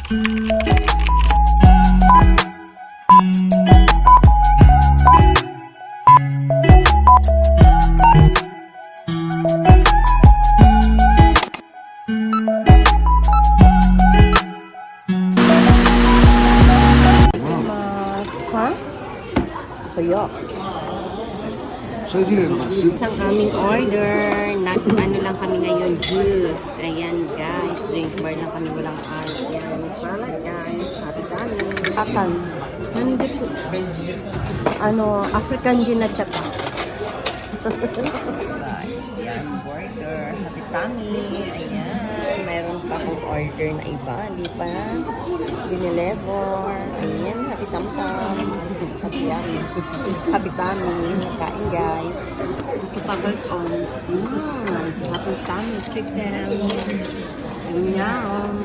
Tuyo. Isang aming order. Ano lang kami ngayon, juice. Ayan guys, drink bar lang kami, walang ice. Ayan, salad guys. Happy tummy. Katan. Nandito po. African gin at chapa. Guys, yan, burger. Happy tummy. Ayan, mayroon pa akong order na iba. Hindi pa dinelever. Ayan, happy tam-tam. Happy yummy. Happy tummy. Kain guys. Ito pa guys on. Happy tummy chicken. Yum.